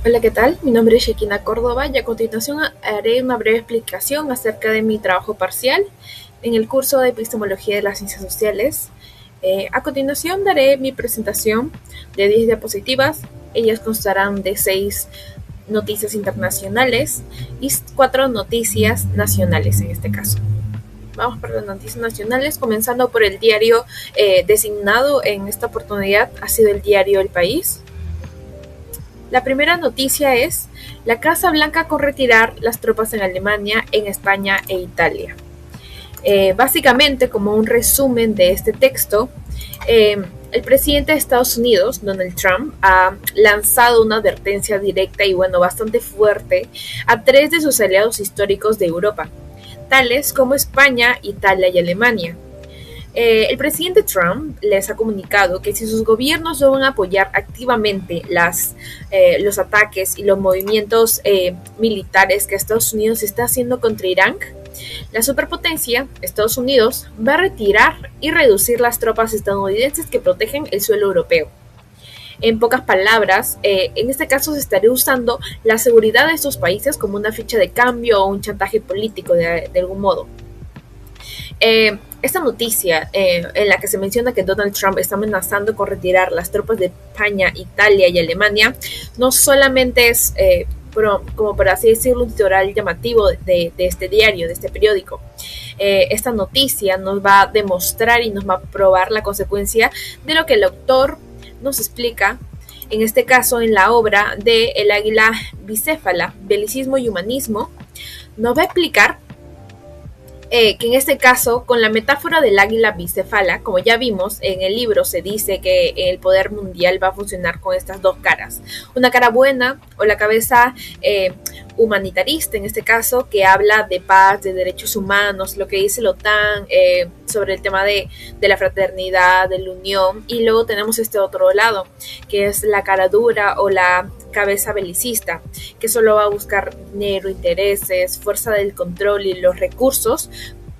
Hola, ¿qué tal? Mi nombre es Shekina Córdoba y a continuación haré una breve explicación acerca de mi trabajo parcial en el curso de Epistemología de las Ciencias Sociales. A continuación daré mi presentación de 10 diapositivas. Ellas constarán de 6 noticias internacionales y 4 noticias nacionales en este caso. Vamos por las noticias nacionales, comenzando por el diario designado en esta oportunidad, ha sido el diario El País. La primera noticia es la Casa Blanca con retirar las tropas en Alemania, en España e Italia. Básicamente, como un resumen de este texto, el presidente de Estados Unidos, Donald Trump, ha lanzado una advertencia directa y bastante fuerte a 3 de sus aliados históricos de Europa, tales como España, Italia y Alemania. El presidente Trump les ha comunicado que si sus gobiernos no van a apoyar activamente los ataques y los movimientos militares que Estados Unidos está haciendo contra Irán, la superpotencia, Estados Unidos, va a retirar y reducir las tropas estadounidenses que protegen el suelo europeo. En pocas palabras, en este caso se estaría usando la seguridad de estos países como una ficha de cambio o un chantaje político de algún modo. Esta noticia en la que se menciona que Donald Trump está amenazando con retirar las tropas de España, Italia y Alemania, no solamente es, como por así decirlo, un titular llamativo de este diario, de este periódico. Esta noticia nos va a demostrar y nos va a probar la consecuencia de lo que el autor nos explica, en este caso en la obra de El águila bicéfala, Belicismo y Humanismo. Nos va a explicar que en este caso, con la metáfora del águila bicefala, como ya vimos, en el libro se dice que el poder mundial va a funcionar con estas dos caras. Una cara buena o la cabeza humanitarista, en este caso, que habla de paz, de derechos humanos, lo que dice la OTAN sobre el tema de la fraternidad, de la unión. Y luego tenemos este otro lado, que es la cara dura o la cabeza belicista, que solo va a buscar dinero, intereses, fuerza del control y los recursos,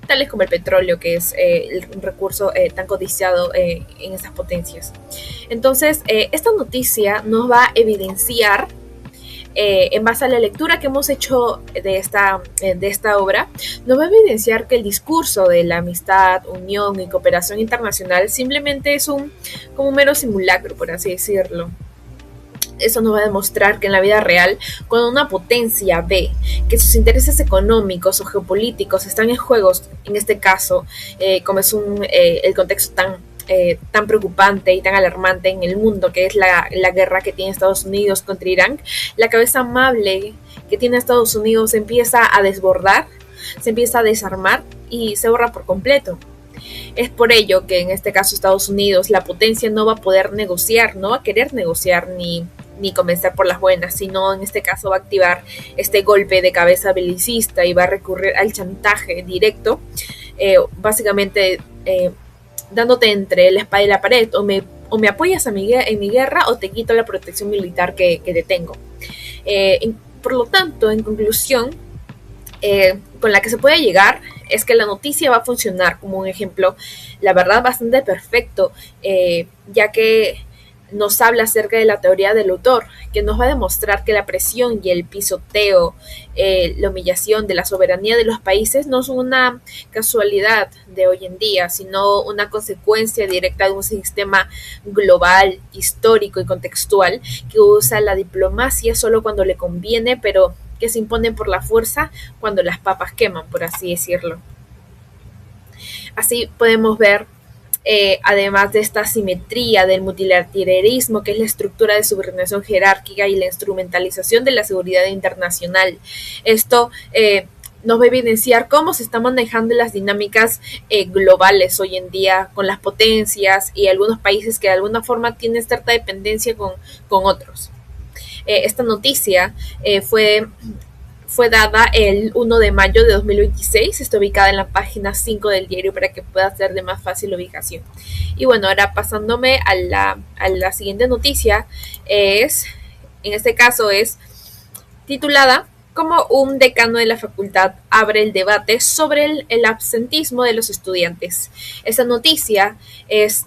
tales como el petróleo, que es un recurso tan codiciado en estas potencias. Entonces, esta noticia nos va a evidenciar, en base a la lectura que hemos hecho de esta obra, nos va a evidenciar que el discurso de la amistad, unión y cooperación internacional simplemente es como un mero simulacro, por así decirlo. Eso nos va a demostrar que en la vida real, cuando una potencia ve que sus intereses económicos o geopolíticos están en juego, en este caso, como es el contexto tan preocupante y tan alarmante en el mundo, que es la guerra que tiene Estados Unidos contra Irán, la cabeza amable que tiene Estados Unidos se empieza a desbordar, se empieza a desarmar y se borra por completo. Es por ello que en este caso Estados Unidos, la potencia no va a poder negociar, no va a querer negociar ni comenzar por las buenas, sino en este caso va a activar este golpe de cabeza belicista y va a recurrir al chantaje directo, básicamente dándote entre la espada y la pared, o me apoyas en mi guerra o te quito la protección militar que te tengo. Por lo tanto, en conclusión, con la que se puede llegar es que la noticia va a funcionar como un ejemplo, la verdad, bastante perfecto, ya que nos habla acerca de la teoría del autor, que nos va a demostrar que la presión y el pisoteo, la humillación de la soberanía de los países no son una casualidad de hoy en día, sino una consecuencia directa de un sistema global, histórico y contextual que usa la diplomacia solo cuando le conviene, pero que se imponen por la fuerza cuando las papas queman, por así decirlo. Así podemos ver, además de esta simetría del multilateralismo, que es la estructura de subordinación jerárquica y la instrumentalización de la seguridad internacional. Esto nos va a evidenciar cómo se están manejando las dinámicas globales hoy en día con las potencias y algunos países que de alguna forma tienen cierta dependencia con otros. Esta noticia fue dada el 1 de mayo de 2026, está ubicada en la página 5 del diario para que pueda ser de más fácil ubicación. Y bueno, ahora pasándome a la siguiente noticia, en este caso es titulada como un decano de la facultad abre el debate sobre el absentismo de los estudiantes. Esta noticia es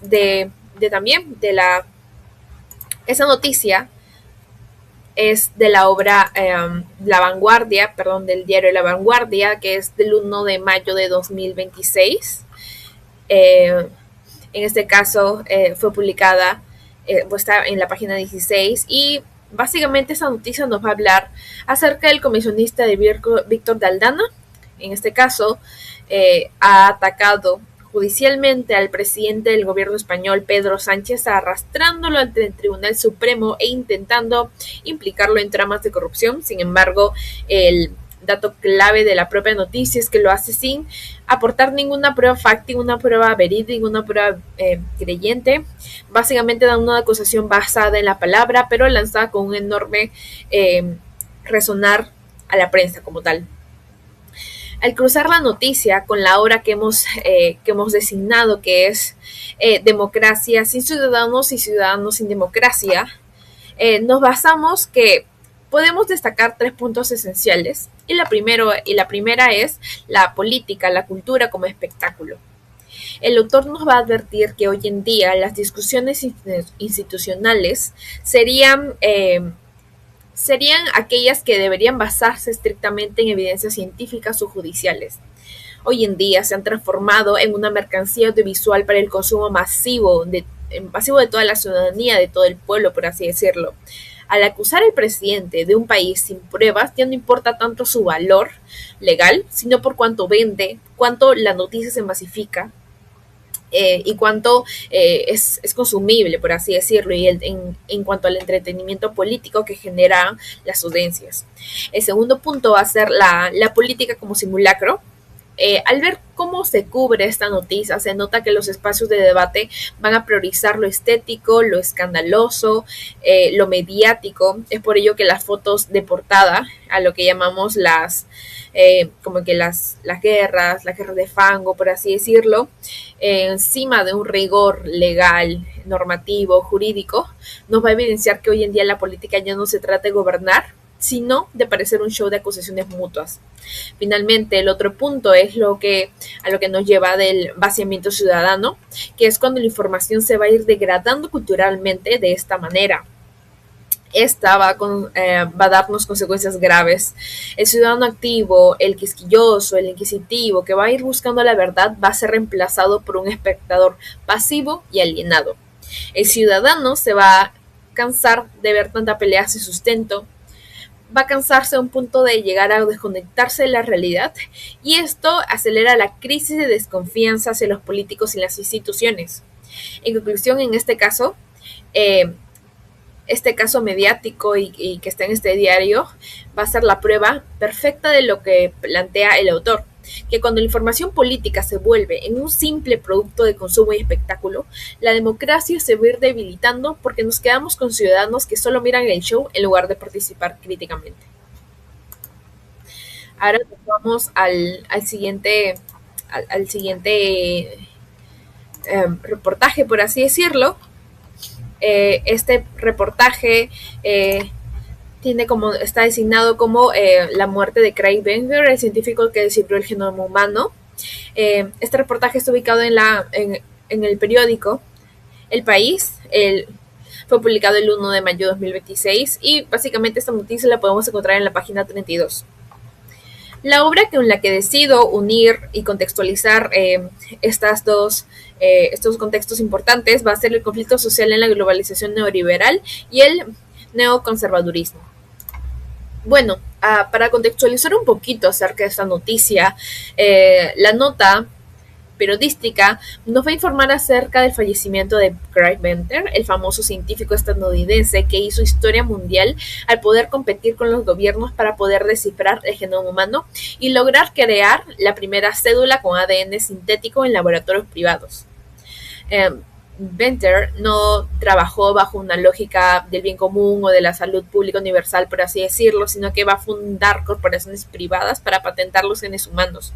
esa noticia es de la obra La Vanguardia, perdón, del diario La Vanguardia, que es del 1 de mayo de 2026. En este caso fue publicada, pues está en la página 16 y básicamente esa noticia nos va a hablar acerca del comisionista de Víctor Daldana. En este caso ha atacado judicialmente al presidente del gobierno español, Pedro Sánchez, arrastrándolo ante el Tribunal Supremo e intentando implicarlo en tramas de corrupción. Sin embargo, el dato clave de la propia noticia es que lo hace sin aportar ninguna prueba fáctica, una prueba verídica, ninguna prueba creyente. Básicamente da una acusación basada en la palabra, pero lanzada con un enorme resonar a la prensa como tal. Al cruzar la noticia con la obra que hemos designado, que es Democracia sin ciudadanos y ciudadanos sin democracia, nos basamos que podemos destacar 3 puntos esenciales. Y la primera es la política, la cultura como espectáculo. El autor nos va a advertir que hoy en día las discusiones institucionales serían aquellas que deberían basarse estrictamente en evidencias científicas o judiciales. Hoy en día se han transformado en una mercancía audiovisual para el consumo masivo de toda la ciudadanía, de todo el pueblo, por así decirlo. Al acusar al presidente de un país sin pruebas, ya no importa tanto su valor legal, sino por cuánto vende, cuánto la noticia se masifica, y cuánto es consumible, por así decirlo, y en cuanto al entretenimiento político que genera las audiencias. El segundo punto va a ser la política como simulacro. Al ver cómo se cubre esta noticia, se nota que los espacios de debate van a priorizar lo estético, lo escandaloso, lo mediático. Es por ello que las fotos de portada, a lo que llamamos como que las guerras de fango, por así decirlo, encima de un rigor legal, normativo, jurídico, nos va a evidenciar que hoy en día la política ya no se trata de gobernar, sino de parecer un show de acusaciones mutuas. Finalmente, el otro punto es a lo que nos lleva del vaciamiento ciudadano, que es cuando la información se va a ir degradando culturalmente de esta manera. Esta va a darnos consecuencias graves. El ciudadano activo, el quisquilloso, el inquisitivo, que va a ir buscando la verdad, va a ser reemplazado por un espectador pasivo y alienado. El ciudadano se va a cansar de ver tanta pelea sin sustento, va a cansarse a un punto de llegar a desconectarse de la realidad, y esto acelera la crisis de desconfianza hacia los políticos y las instituciones. En conclusión, en este caso mediático y que está en este diario va a ser la prueba perfecta de lo que plantea el autor, que cuando la información política se vuelve en un simple producto de consumo y espectáculo, la democracia se va a ir debilitando porque nos quedamos con ciudadanos que solo miran el show en lugar de participar críticamente. Ahora vamos al siguiente reportaje, por así decirlo. Este reportaje está designado como la muerte de Craig Venter, el científico que descifró el genoma humano. Este reportaje está ubicado en el periódico El País. Fue publicado el 1 de mayo de 2026 y básicamente esta noticia la podemos encontrar en la página 32. La obra con la que decido unir y contextualizar estos contextos importantes va a ser el conflicto social en la globalización neoliberal y el neoconservadurismo. Bueno, para contextualizar un poquito acerca de esta noticia, la nota periodística nos va a informar acerca del fallecimiento de Craig Venter, el famoso científico estadounidense que hizo historia mundial al poder competir con los gobiernos para poder descifrar el genoma humano y lograr crear la primera cédula con ADN sintético en laboratorios privados. Venter no trabajó bajo una lógica del bien común o de la salud pública universal, por así decirlo, sino que va a fundar corporaciones privadas para patentar los genes humanos.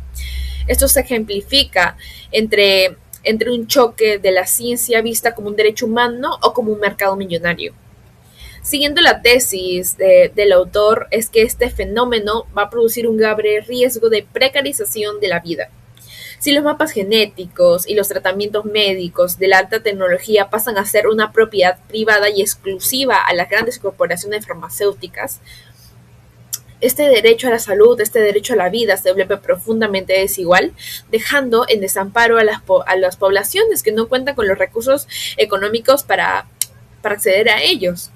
Esto se ejemplifica entre un choque de la ciencia vista como un derecho humano o como un mercado millonario. Siguiendo la tesis del autor, es que este fenómeno va a producir un grave riesgo de precarización de la vida. Si los mapas genéticos y los tratamientos médicos de la alta tecnología pasan a ser una propiedad privada y exclusiva a las grandes corporaciones farmacéuticas, este derecho a la salud, este derecho a la vida se vuelve profundamente desigual, dejando en desamparo a las poblaciones que no cuentan con los recursos económicos para acceder a ellos.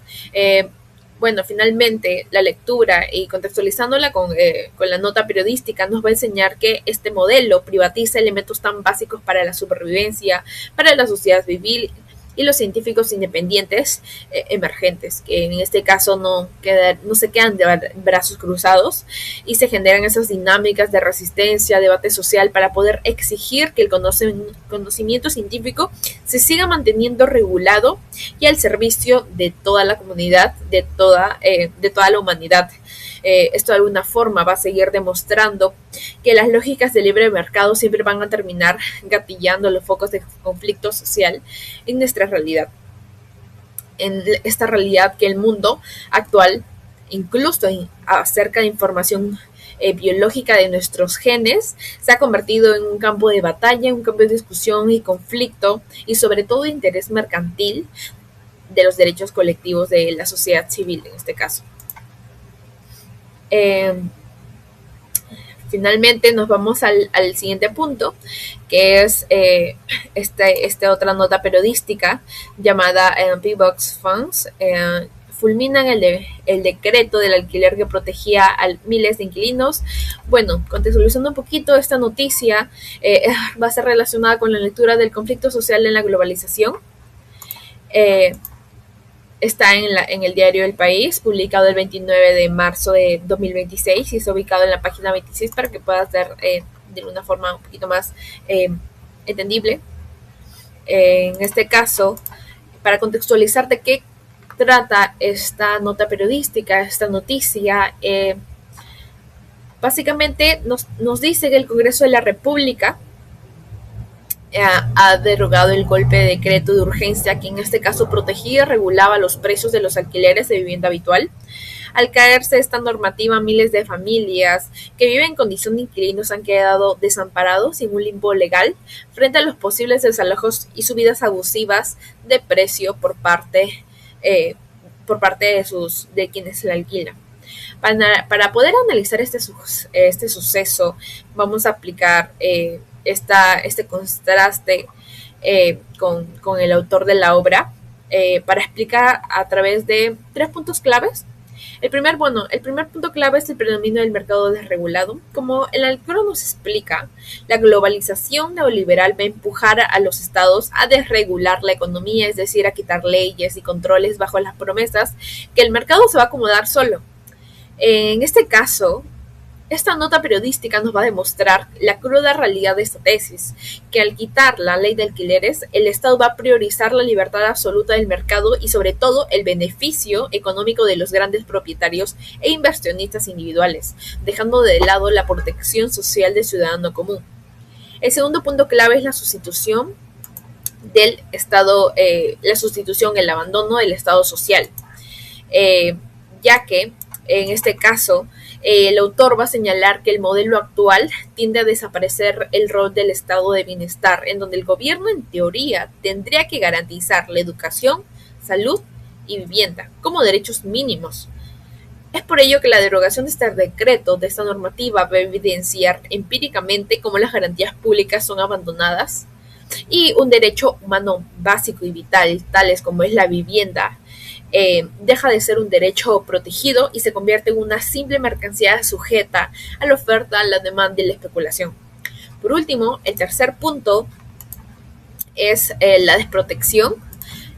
Bueno, finalmente la lectura y contextualizándola con la nota periodística nos va a enseñar que este modelo privatiza elementos tan básicos para la supervivencia, para la sociedad civil y los científicos independientes emergentes, que en este caso no se quedan de brazos cruzados y se generan esas dinámicas de resistencia, debate social para poder exigir que el conocimiento científico se siga manteniendo regulado y al servicio de toda la comunidad, de toda la humanidad. Esto de alguna forma va a seguir demostrando que las lógicas del libre mercado siempre van a terminar gatillando los focos de conflicto social en nuestra realidad. En esta realidad que el mundo actual, incluso acerca de información biológica de nuestros genes, se ha convertido en un campo de batalla, un campo de discusión y conflicto y sobre todo de interés mercantil de los derechos colectivos de la sociedad civil en este caso. Finalmente nos vamos al siguiente punto, que es esta otra nota periodística llamada P-Box Funds. Fulminan el decreto del alquiler que protegía a miles de inquilinos. Bueno, contextualizando un poquito esta noticia, va a ser relacionada con la lectura del conflicto social en la globalización. Está en el diario El País, publicado el 29 de marzo de 2026 y está ubicado en la página 26 para que puedas ver de una forma un poquito más entendible. En este caso, para contextualizar de qué trata esta nota periodística, esta noticia, básicamente nos dice que el Congreso de la República ha derogado el golpe de decreto de urgencia que en este caso protegía y regulaba los precios de los alquileres de vivienda habitual. Al caerse esta normativa, miles de familias que viven en condición de inquilinos han quedado desamparados en un limbo legal frente a los posibles desalojos y subidas abusivas de precio por parte de quienes la alquilan. Para poder analizar este suceso, vamos a aplicar este contraste con el autor de la obra para explicar a través de 3 puntos claves. El primer punto clave es el predominio del mercado desregulado. Como el autor nos explica, la globalización neoliberal va a empujar a los estados a desregular la economía, es decir, a quitar leyes y controles bajo las promesas que el mercado se va a acomodar solo. En este caso, esta nota periodística nos va a demostrar la cruda realidad de esta tesis, que al quitar la ley de alquileres, el Estado va a priorizar la libertad absoluta del mercado y sobre todo el beneficio económico de los grandes propietarios e inversionistas individuales, dejando de lado la protección social del ciudadano común. El segundo punto clave es la sustitución del Estado, el abandono del Estado social, ya que en este caso el autor va a señalar que el modelo actual tiende a desaparecer el rol del estado de bienestar, en donde el gobierno en teoría tendría que garantizar la educación, salud y vivienda como derechos mínimos. Es por ello que la derogación de este decreto, de esta normativa, va a evidenciar empíricamente cómo las garantías públicas son abandonadas y un derecho humano básico y vital, tales como es la vivienda, deja de ser un derecho protegido y se convierte en una simple mercancía sujeta a la oferta, la demanda y la especulación. Por último, el tercer punto es la desprotección,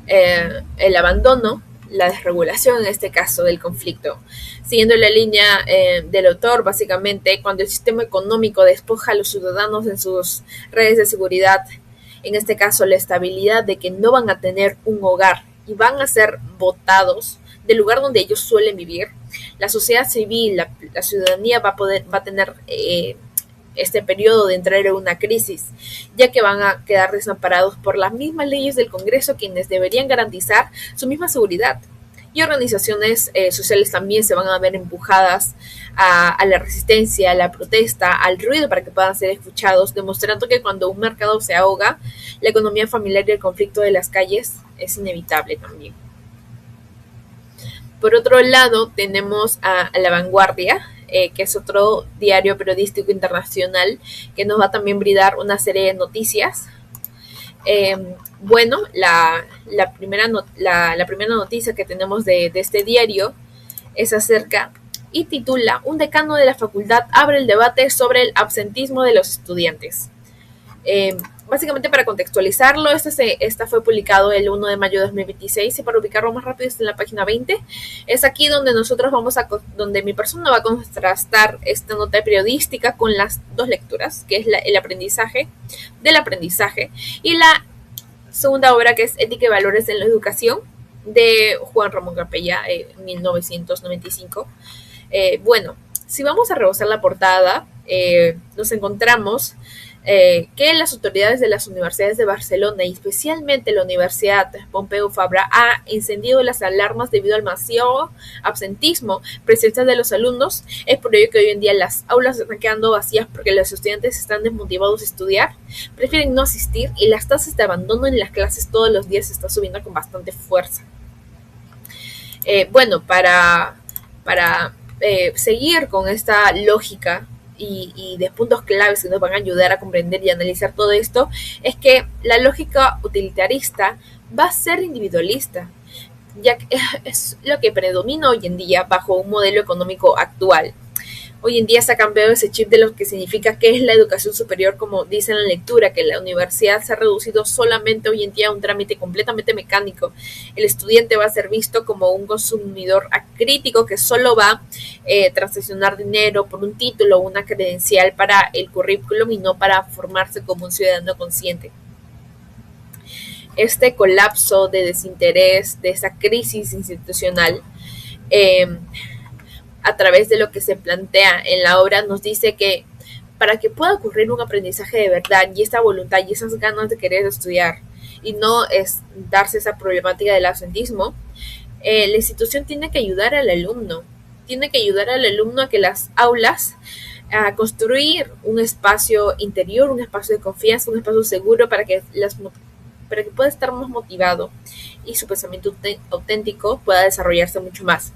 el abandono, la desregulación en este caso del conflicto. Siguiendo la línea del autor, básicamente, cuando el sistema económico despoja a los ciudadanos en sus redes de seguridad, en este caso la estabilidad de que no van a tener un hogar y van a ser botados del lugar donde ellos suelen vivir, la sociedad civil, la ciudadanía va a tener este periodo de entrar en una crisis, ya que van a quedar desamparados por las mismas leyes del Congreso, quienes deberían garantizar su misma seguridad. y organizaciones sociales también se van a ver empujadas a la resistencia, a la protesta, al ruido para que puedan ser escuchados, demostrando que cuando un mercado se ahoga, la economía familiar y el conflicto de las calles es inevitable también. Por otro lado, tenemos a La Vanguardia, que es otro diario periodístico internacional que nos va a también brindar una serie de noticias. Bueno, la primera noticia que tenemos de este diario es acerca y titula: Un decano de la facultad abre el debate sobre el absentismo de los estudiantes. Básicamente, para contextualizarlo, esta fue publicado el 1 de mayo de 2026 y para ubicarlo más rápido está en la página 20. Es aquí donde donde mi persona va a contrastar esta nota periodística con las dos lecturas, que es el aprendizaje del aprendizaje, y la segunda obra, que es Ética y Valores en la Educación, de Juan Ramón Capella, 1995. Bueno, si vamos a rebosar la portada, nos encontramos que las autoridades de las universidades de Barcelona y especialmente la Universidad Pompeu Fabra ha encendido las alarmas debido al masivo absentismo presencial de los alumnos. Es por ello que hoy en día las aulas están quedando vacías porque los estudiantes están desmotivados de estudiar, prefieren no asistir y las tasas de abandono en las clases todos los días se está subiendo con bastante fuerza. Bueno, para seguir con esta lógica y de puntos claves que nos van a ayudar a comprender y analizar todo esto, es que la lógica utilitarista va a ser individualista, ya que es lo que predomina hoy en día bajo un modelo económico actual. Hoy en día se ha cambiado ese chip de lo que significa que es la educación superior, como dice en la lectura, que la universidad se ha reducido solamente hoy en día a un trámite completamente mecánico. El estudiante va a ser visto como un consumidor acrítico que solo va a transaccionar dinero por un título o una credencial para el currículum y no para formarse como un ciudadano consciente. Este colapso de desinterés, de esa crisis institucional, a través de lo que se plantea en la obra, nos dice que para que pueda ocurrir un aprendizaje de verdad y esta voluntad y esas ganas de querer estudiar y no es darse esa problemática del absentismo, la institución tiene que ayudar al alumno, a que las aulas, a construir un espacio interior, un espacio de confianza, un espacio seguro para que pueda estar más motivado y su pensamiento auténtico pueda desarrollarse mucho más.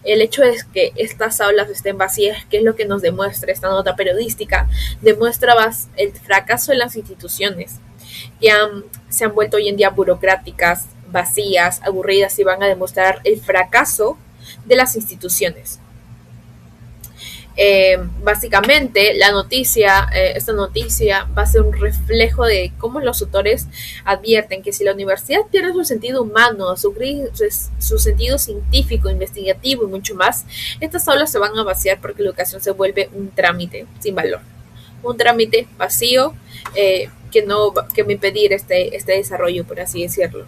El hecho es que estas aulas estén vacías, que es lo que nos demuestra esta nota periodística, demuestra el fracaso de las instituciones, que se han vuelto hoy en día burocráticas, vacías, aburridas, y van a demostrar el fracaso de las instituciones. Básicamente esta noticia va a ser un reflejo de cómo los autores advierten que si la universidad pierde su sentido humano, su sentido científico, investigativo y mucho más, estas aulas se van a vaciar porque la educación se vuelve un trámite sin valor, un trámite vacío que va a impedir este desarrollo, por así decirlo.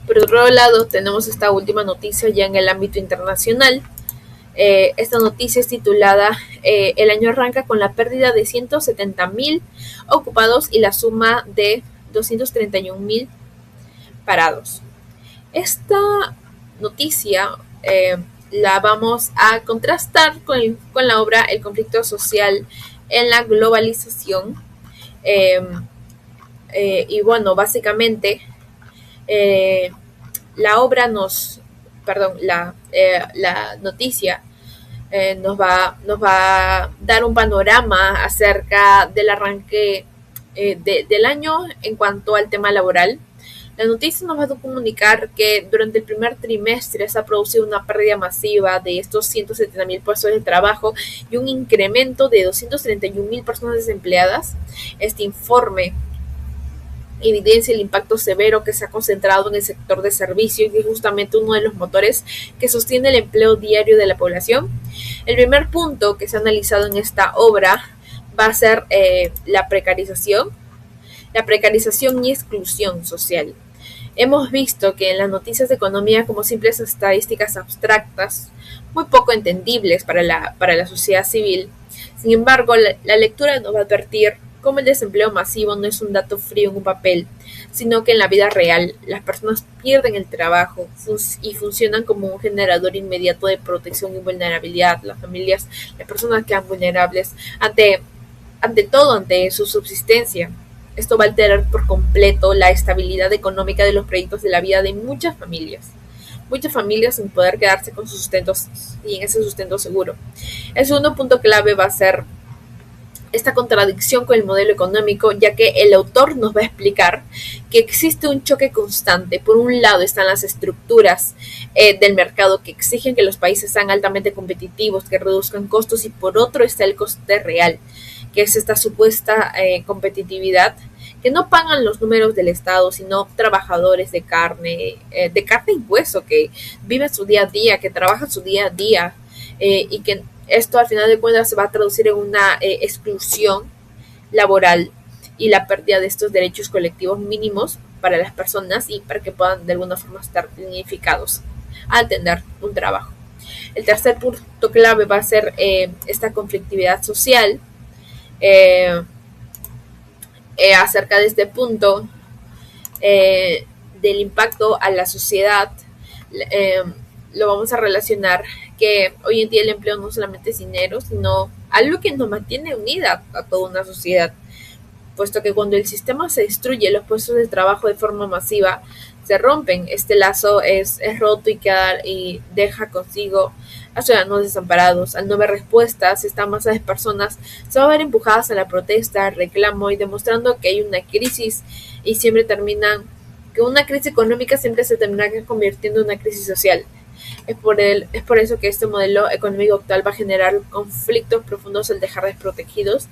Por otro lado, tenemos esta última noticia ya en el ámbito internacional. Esta noticia es titulada El año arranca con la pérdida de 170,000 ocupados y la suma de 231,000 parados. Esta noticia la vamos a contrastar con la obra El conflicto social en la globalización. Y bueno, básicamente la noticia nos va a dar un panorama acerca del arranque del año en cuanto al tema laboral. La noticia nos va a comunicar que durante el primer trimestre se ha producido una pérdida masiva de estos 170,000 puestos de trabajo y un incremento de 231,000 personas desempleadas. Este informe evidencia el impacto severo que se ha concentrado en el sector de servicios y es justamente uno de los motores que sostiene el empleo diario de la población. El primer punto que se ha analizado en esta obra va a ser la precarización y exclusión social. Hemos visto que en las noticias de economía como simples estadísticas abstractas, muy poco entendibles para la sociedad civil. Sin embargo, la lectura nos va a advertir cómo el desempleo masivo no es un dato frío en un papel, sino que en la vida real las personas pierden el trabajo y funcionan como un generador inmediato de protección y vulnerabilidad. Las familias, las personas quedan vulnerables ante su subsistencia. Esto va a alterar por completo la estabilidad económica de los proyectos de la vida de muchas familias sin poder quedarse con sus sustentos y en ese sustento seguro. El segundo punto clave va a ser esta contradicción con el modelo económico, ya que el autor nos va a explicar que existe un choque constante. Por un lado están las estructuras del mercado que exigen que los países sean altamente competitivos, que reduzcan costos, y por otro está el coste real, que es esta supuesta competitividad que no pagan los números del Estado, sino trabajadores de carne y hueso, que viven su día a día, que trabajan su día a día, y que esto al final de cuentas se va a traducir en una exclusión laboral y la pérdida de estos derechos colectivos mínimos para las personas y para que puedan de alguna forma estar dignificados al tener un trabajo. El tercer punto clave va a ser esta conflictividad social. Acerca de este punto del impacto a la sociedad, lo vamos a relacionar que hoy en día el empleo no solamente es dinero, sino algo que nos mantiene unida a toda una sociedad, puesto que cuando el sistema se destruye, los puestos de trabajo de forma masiva se rompen. Este lazo es roto y deja consigo a ciudadanos desamparados. Al no haber respuestas, esta masa de personas se va a ver empujadas a la protesta, al reclamo, y demostrando que hay una crisis y que una crisis económica siempre se termina convirtiendo en una crisis social. Es por eso que este modelo económico actual va a generar conflictos profundos al dejar desprotegidos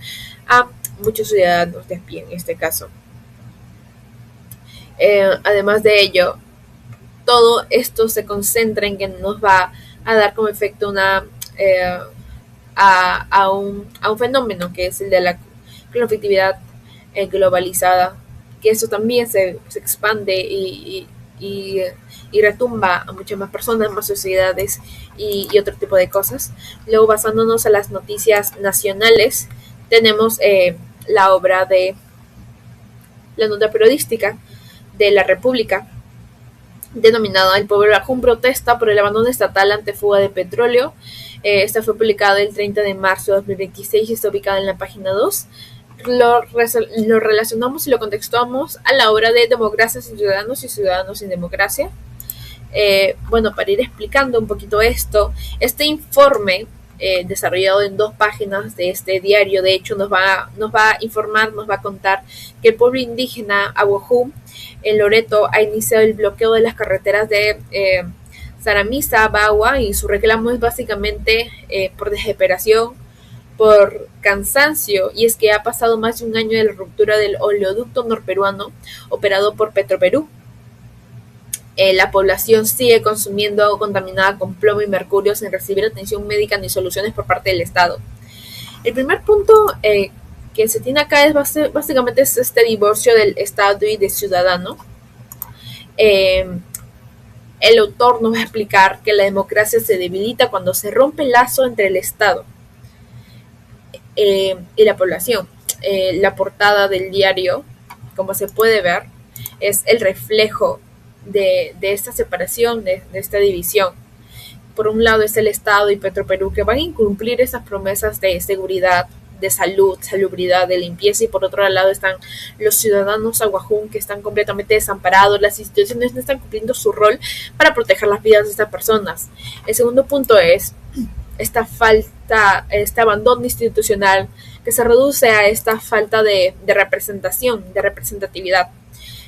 a muchos ciudadanos de a pie en este caso. Además de ello, todo esto se concentra en que nos va a dar como efecto a un fenómeno que es el de la conflictividad globalizada, que eso también se expande y retumba a muchas más personas, más sociedades y otro tipo de cosas. Luego, basándonos a las noticias nacionales, tenemos la nota periodística de La República, denominada El pueblo Aljún protesta por el abandono estatal ante fuga de petróleo. Esta fue publicada el 30 de marzo de 2026 y está ubicada en la página 2. Lo relacionamos y lo contextuamos a la obra de Democracia sin Ciudadanos y Ciudadanos sin Democracia. Para ir explicando un poquito esto, este informe desarrollado en 2 páginas de este diario, de hecho nos va a informar, nos va a contar que el pueblo indígena Aguajún en Loreto ha iniciado el bloqueo de las carreteras de Saramisa a Bagua, y su reclamo es básicamente por desesperación, por cansancio, y es que ha pasado más de un año de la ruptura del oleoducto norperuano operado por Petroperú. La población sigue consumiendo agua contaminada con plomo y mercurio sin recibir atención médica ni soluciones por parte del Estado. El primer punto que se tiene acá es básicamente este divorcio del Estado y del ciudadano. El autor nos va a explicar que la democracia se debilita cuando se rompe el lazo entre el Estado y la población. La portada del diario, como se puede ver, es el reflejo de esta separación, de esta división. Por un lado está el Estado y Petroperú, que van a incumplir esas promesas de seguridad, de salud, salubridad, de limpieza, y por otro lado están los ciudadanos Aguajún, que están completamente desamparados. Las instituciones no están cumpliendo su rol para proteger las vidas de estas personas. El segundo punto es esta falta, este abandono institucional, que se reduce a esta falta de representación, de representatividad.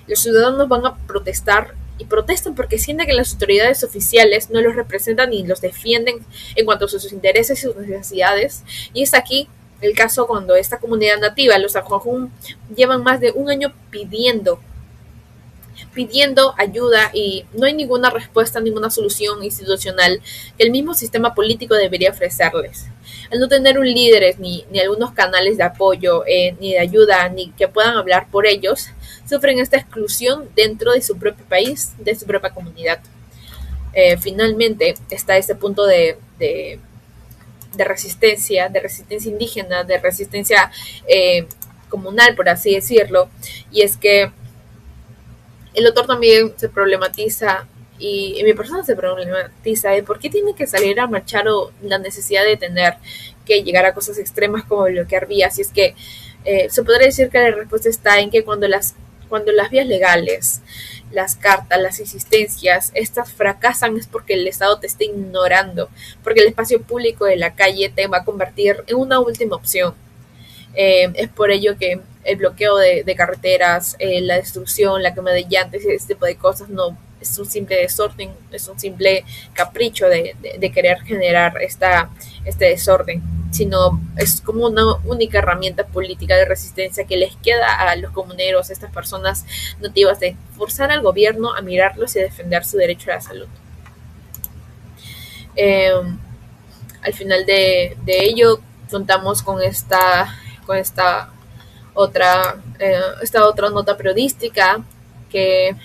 Los ciudadanos van a protestar y protestan porque sienten que las autoridades oficiales no los representan ni los defienden en cuanto a sus intereses y sus necesidades. Y es aquí el caso cuando esta comunidad nativa, los Ajuajún, llevan más de un año pidiendo ayuda, y no hay ninguna respuesta, ninguna solución institucional que el mismo sistema político debería ofrecerles. Al no tener un líder ni algunos canales de apoyo, ni de ayuda, ni que puedan hablar por ellos, sufren esta exclusión dentro de su propio país, de su propia comunidad. Finalmente está este punto de resistencia indígena, de resistencia comunal, por así decirlo, y es que El autor también se problematiza y en mi persona se problematiza de por qué tiene que salir a marchar o la necesidad de tener que llegar a cosas extremas como bloquear vías. Y es que se podría decir que la respuesta está en que cuando las vías legales, las cartas, las insistencias, estas fracasan es porque el Estado te está ignorando, porque el espacio público de la calle te va a convertir en una última opción. Es por ello que el bloqueo de carreteras, la destrucción, la quema de llantas y este tipo de cosas no es un simple desorden, es un simple capricho de querer generar este desorden, sino es como una única herramienta política de resistencia que les queda a los comuneros, a estas personas nativas, de forzar al gobierno a mirarlos y a defender su derecho a la salud. Eh, Al final de ello contamos con esta otra nota periodística que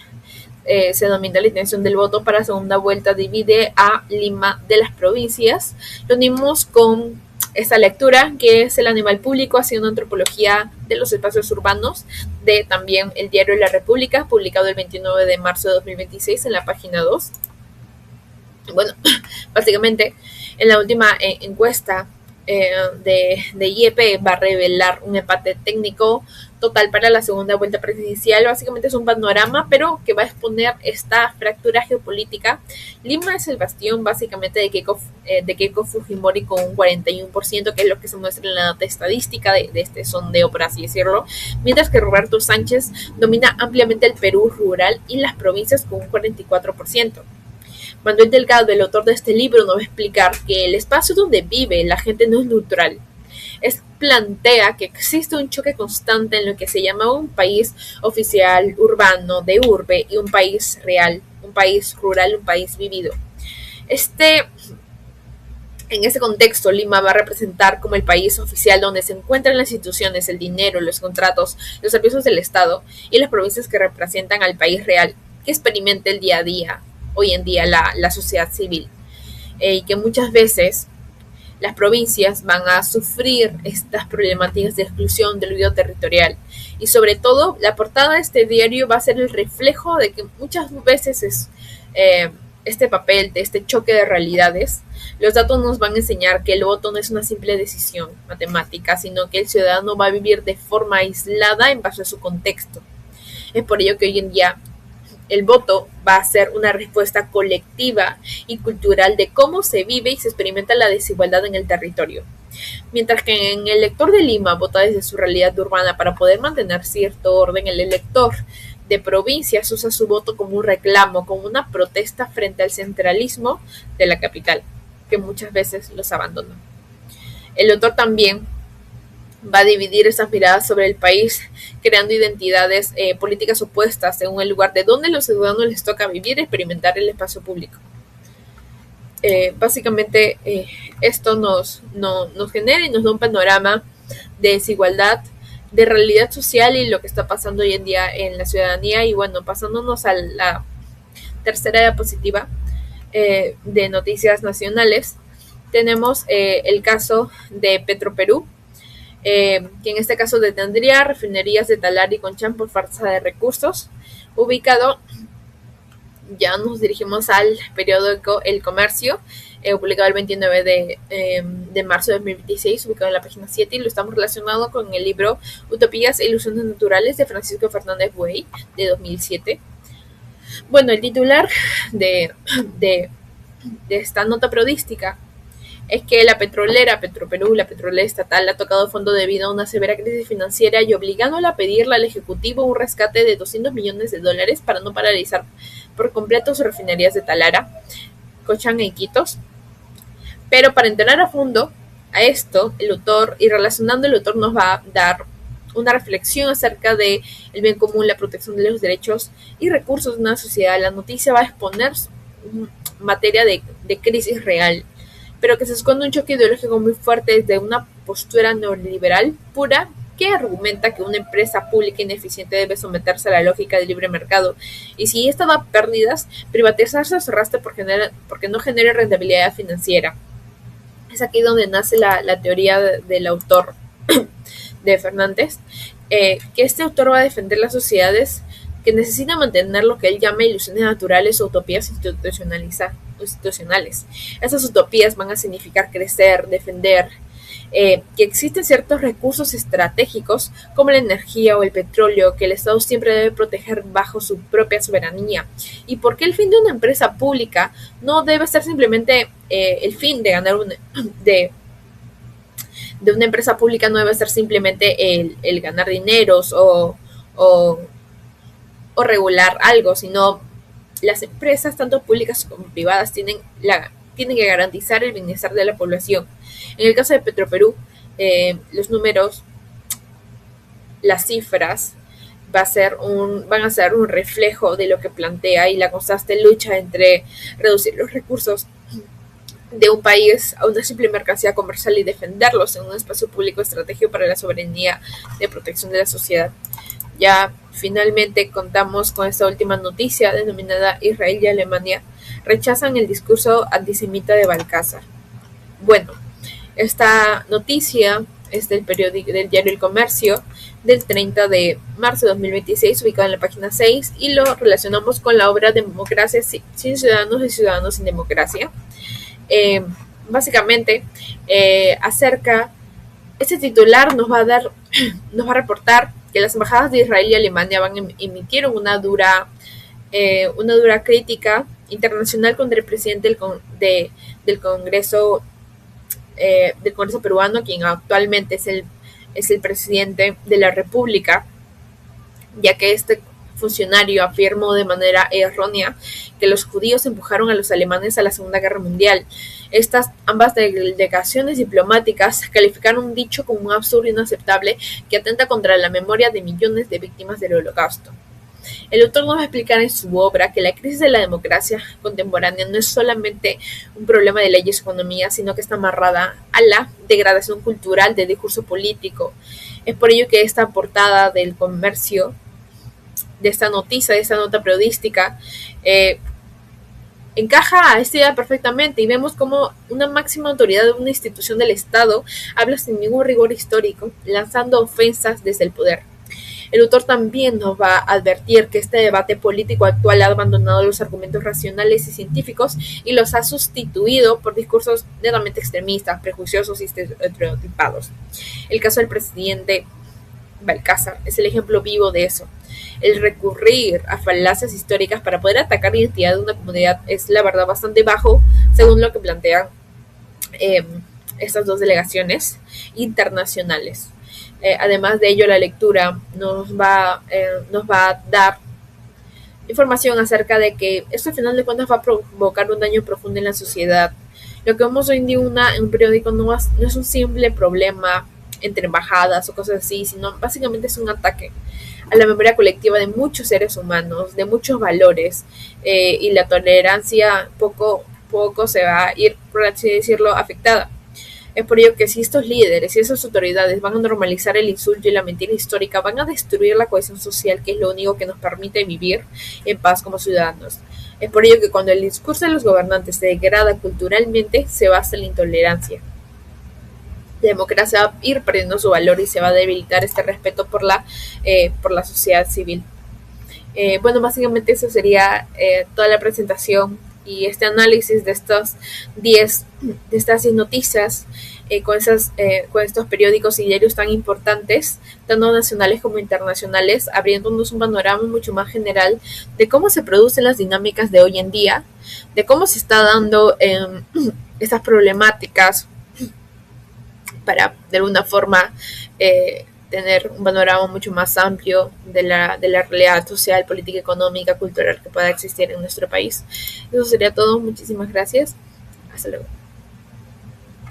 se denomina la intención del voto para segunda vuelta divide a Lima de las provincias. Lo unimos con esta lectura que es El animal público, haciendo antropología de los espacios urbanos, de también el diario La República, publicado el 29 de marzo de 2026 en la página 2. Bueno, básicamente en la última encuesta de IEP va a revelar un empate técnico total para la segunda vuelta presidencial. Básicamente es un panorama, pero que va a exponer esta fractura geopolítica. Lima es el bastión básicamente de Keiko Fujimori con un 41%, que es lo que se muestra en la nota estadística de este sondeo, por así decirlo, mientras que Roberto Sánchez domina ampliamente el Perú rural y las provincias con un 44%. Manuel Delgado, el autor de este libro, nos va a explicar que el espacio donde vive la gente no es neutral. Plantea que existe un choque constante en lo que se llama un país oficial, urbano, de urbe, y un país real, un país rural, un país vivido. En ese contexto, Lima va a representar como el país oficial donde se encuentran las instituciones, el dinero, los contratos, los servicios del Estado, y las provincias que representan al país real, que experimenta el día a día, hoy en día, la sociedad civil. Y que muchas veces las provincias van a sufrir estas problemáticas de exclusión, del olvido territorial. Y sobre todo, la portada de este diario va a ser el reflejo de que muchas veces es este papel, de este choque de realidades. Los datos nos van a enseñar que el voto no es una simple decisión matemática, sino que el ciudadano va a vivir de forma aislada en base a su contexto. Es por ello que hoy en día el voto va a ser una respuesta colectiva y cultural de cómo se vive y se experimenta la desigualdad en el territorio. Mientras que en el elector de Lima vota desde su realidad urbana para poder mantener cierto orden, el elector de provincias usa su voto como un reclamo, como una protesta frente al centralismo de la capital, que muchas veces los abandona. El autor también va a dividir esas miradas sobre el país, creando identidades políticas opuestas según el lugar de donde los ciudadanos les toca vivir y experimentar el espacio público. Básicamente esto nos genera y nos da un panorama de desigualdad, de realidad social y lo que está pasando hoy en día en la ciudadanía. Y bueno, pasándonos a la tercera diapositiva de noticias nacionales, tenemos el caso de Petroperú, que en este caso detendría refinerías de Talar y Conchán por falta de recursos. Ubicado, ya nos dirigimos al periódico El Comercio, publicado el 29 de marzo de 2026, ubicado en la página 7, y lo estamos relacionando con el libro Utopías e Ilusiones Naturales de Francisco Fernández Buey, de 2007. Bueno, el titular de esta nota periodística es que la petrolera Petroperú, la petrolera estatal, ha tocado fondo debido a una severa crisis financiera y obligándola a pedirle al Ejecutivo un rescate de $200 millones para no paralizar por completo sus refinerías de Talara, Conchán e Iquitos. Pero para entrar a fondo a esto, el autor, y relacionando, el autor nos va a dar una reflexión acerca de el bien común, la protección de los derechos y recursos de una sociedad. La noticia va a exponer materia de crisis real, pero que se esconde un choque ideológico muy fuerte desde una postura neoliberal pura que argumenta que una empresa pública ineficiente debe someterse a la lógica del libre mercado y si esta da pérdidas, privatizarse o cerrarse porque no genere rentabilidad financiera. Es aquí donde nace la teoría del autor de Fernández, que este autor va a defender las sociedades que necesita mantener lo que él llama ilusiones naturales o utopías institucionales. Esas utopías van a significar crecer, defender, que existen ciertos recursos estratégicos como la energía o el petróleo que el Estado siempre debe proteger bajo su propia soberanía. ¿Y por qué el fin de una empresa pública no debe ser simplemente el fin de ganar de una empresa pública no debe ser simplemente el ganar dineros o, o regular algo, sino las empresas, tanto públicas como privadas, tienen que garantizar el bienestar de la población. En el caso de Petroperú, los números, las cifras, van a ser un reflejo de lo que plantea y la constante lucha entre reducir los recursos de un país a una simple mercancía comercial y defenderlos en un espacio público estratégico para la soberanía de protección de la sociedad. Ya finalmente contamos con esta última noticia denominada Israel y Alemania rechazan el discurso antisemita de Balcázar. Bueno, esta noticia es del diario El Comercio del 30 de marzo de 2026, ubicado en la página 6, y lo relacionamos con la obra Democracia sin ciudadanos y ciudadanos sin democracia. Básicamente, este titular nos va a reportar que las embajadas de Israel y Alemania emitieron una dura crítica internacional contra el presidente del Congreso peruano, quien actualmente es el presidente de la República, ya que este funcionario afirmó de manera errónea que los judíos empujaron a los alemanes a la Segunda Guerra Mundial. Ambas delegaciones diplomáticas calificaron un dicho como un absurdo e inaceptable que atenta contra la memoria de millones de víctimas del Holocausto. El autor nos va a explicar en su obra que la crisis de la democracia contemporánea no es solamente un problema de leyes y economía, sino que está amarrada a la degradación cultural del discurso político. Es por ello que esta portada del Comercio, de esta noticia, de esta nota periodística, encaja a esta idea perfectamente, y vemos como una máxima autoridad de una institución del Estado habla sin ningún rigor histórico, lanzando ofensas desde el poder. El autor también nos va a advertir que este debate político actual ha abandonado los argumentos racionales y científicos y los ha sustituido por discursos netamente extremistas, prejuiciosos y estereotipados. El caso del presidente Balcázar es el ejemplo vivo de eso. El recurrir a falacias históricas para poder atacar la identidad de una comunidad es, la verdad, bastante bajo, según lo que plantean estas dos delegaciones internacionales. Además de ello, la lectura nos va a dar información acerca de que esto al final de cuentas va a provocar un daño profundo en la sociedad. Lo que vemos hoy en día en un periódico no es un simple problema entre embajadas o cosas así, sino básicamente es un ataque a la memoria colectiva de muchos seres humanos, de muchos valores, y la tolerancia poco se va a ir, por así decirlo, afectada. Es por ello que si estos líderes y esas autoridades van a normalizar el insulto y la mentira histórica, van a destruir la cohesión social, que es lo único que nos permite vivir en paz como ciudadanos. Es por ello que cuando el discurso de los gobernantes se degrada culturalmente, se basa en la intolerancia. La democracia va a ir perdiendo su valor y se va a debilitar este respeto por la sociedad civil. Bueno, básicamente eso sería toda la presentación y este análisis de estas 10 noticias con estos periódicos y diarios tan importantes, tanto nacionales como internacionales, abriéndonos un panorama mucho más general de cómo se producen las dinámicas de hoy en día, de cómo se está dando estas problemáticas para, de alguna forma, tener un panorama mucho más amplio de la realidad social, política, económica, cultural que pueda existir en nuestro país. Eso sería todo. Muchísimas gracias. Hasta luego.